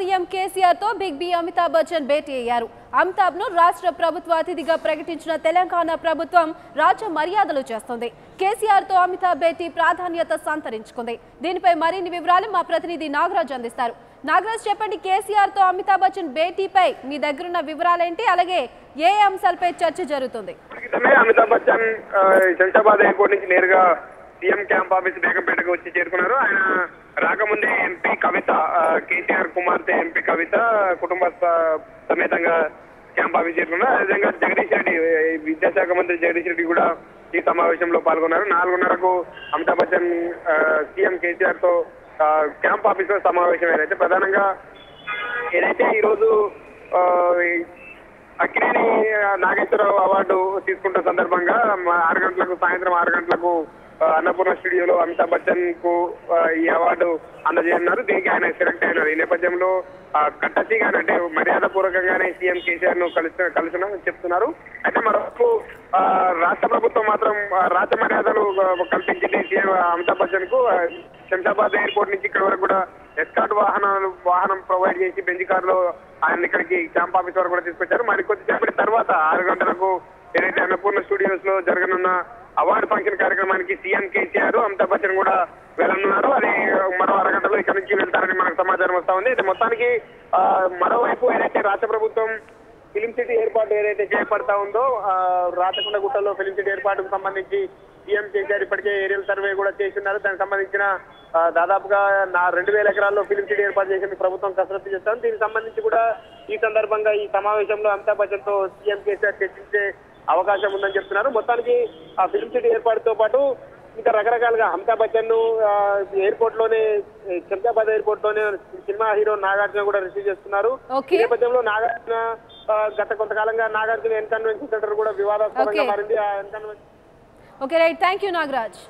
CM KCR తో big B Amitabh Bachchan భేటీ అయ్యారు. అమితాబ్ ను రాష్ట్ర ప్రభుత్వ అతిథిగా ప్రకటించిన తెలంగాణ ప్రభుత్వం రాజ్య మర్యాదలు చేస్తుంది. కేసీఆర్ తో అమితాబ్ భేటీ ప్రాధాన్యత సంతరించుకుంది. దీనిపై మరిన్ని వివరాలు మా ప్రతినిధి నాగరాజ్ అందిస్తారు. నాగరాజ్, చెప్పండి, కేసీఆర్ తో అమితాబ్ బచ్చన్ భేటీపై మీ దగ్గరున్న వివరాలేంటి? అలాగే ఏ అంశాలపై చర్చ జరుగుతుంది? అమితాబ్ బచ్చన్ శంషాబాద్ ఎయిర్పోర్ట్ నుంచి నేరుగా సీఎం క్యాంప్ ఆఫీస్ బేగంపేటకు వచ్చి చేరుకున్నారు. ఆయన రాకముందే ఎంపీ కవిత, కేసీఆర్ కుమార్తె ఎంపీ కవిత కుటుంబ సమేతంగా క్యాంప్ ఆఫీస్ చేరుకున్నారు. అదేవిధంగా జగదీష్ రెడ్డి, విద్యాశాఖ మంత్రి జగదీష్ రెడ్డి కూడా ఈ సమావేశంలో పాల్గొన్నారు. 4:30కు అమితాబ్ బచ్చన్ సీఎం కేసీఆర్ తో క్యాంప్ ఆఫీస్ లో సమావేశం అయితే ప్రధానంగా ఏదైతే ఈరోజు అక్కినేని నాగేశ్వరరావు అవార్డు తీసుకుంటున్న సందర్భంగా 6 గంటలకు, సాయంత్రం 6 గంటలకు అన్నపూర్ణ స్టూడియోలో అమితాబ్ బచ్చన్ కు ఈ అవార్డు అందజేయన్నారు. దీనికి ఆయన సెలెక్ట్ అయినారు. ఈ నేపథ్యంలో కట్టసిగానే, అంటే మర్యాద పూర్వకంగానే సీఎం కేసీఆర్ ను కలిసిన చెప్తున్నారు. అయితే మరొక రాష్ట్ర ప్రభుత్వం మాత్రం రాజ్య మర్యాదలు కల్పించింది సీఎం అమితాబ్ బచ్చన్ కు. శంషాబాద్ ఎయిర్పోర్ట్ నుంచి ఇక్కడ వరకు కూడా ఎస్కార్ట్ వాహనం ప్రొవైడ్ చేసి బెంజ్ కార్ లో ఆయన ఇక్కడికి క్యాంప్ ఆఫీస్ వరకు కూడా తీసుకొచ్చారు. మరి కొద్దిసేపటి తర్వాత 6 గంటలకు ఏదైతే అన్నపూర్ణ స్టూడియోస్ లో జరగనున్న అవార్డు ఫంక్షన్ కార్యక్రమానికి సీఎం కేసీఆర్, అమితాబ్ బచ్చన్ కూడా వెళ్ళనున్నారు. అది మరో 6 గంటల్లో ఇక్కడ నుంచి వెళ్తారని మనకు సమాచారం వస్తా ఉంది. అయితే మొత్తానికి మరోవైపు ఏదైతే రాష్ట్ర ప్రభుత్వం ఫిలిం సిటీ ఏర్పాటు ఏదైతే చేపడతా ఉందో, రాచకొండ గుట్టలో ఫిలిం సిటీ ఏర్పాటుకు సంబంధించి సీఎం కేసీఆర్ ఇప్పటికే ఏరియల్ సర్వే కూడా చేస్తున్నారు. దానికి సంబంధించిన దాదాపుగా 2000 ఎకరాల్లో ఫిలిం సిటీ ఏర్పాటు చేసి ప్రభుత్వం కసరత్తు చేస్తాం. దీనికి సంబంధించి కూడా ఈ సందర్భంగా ఈ సమావేశంలో అమితాబ్ బచ్చన్ తో సీఎం కేసీఆర్ చర్చించే అవకాశం ఉందని చెప్తున్నారు. మొత్తానికి ఆ ఫిలిం సిటీ ఏర్పాటుతో పాటు ఇంకా రకరకాలుగా అమితాబ్ బచ్చన్ ను ఎయిర్పోర్ట్ లోనే, శంషాబాద్ ఎయిర్పోర్ట్ లోనే సినిమా హీరో నాగార్జున కూడా రిసీవ్ చేస్తున్నారు. ఈ నేపథ్యంలో నాగార్జున గత కొంతకాలంగా నాగార్జున ఎన్కన్వెన్షన్ సెంటర్ కూడా వివాదాస్పదంగా మారింది. ఆ N Convention okay, right, thank you Nagaraj.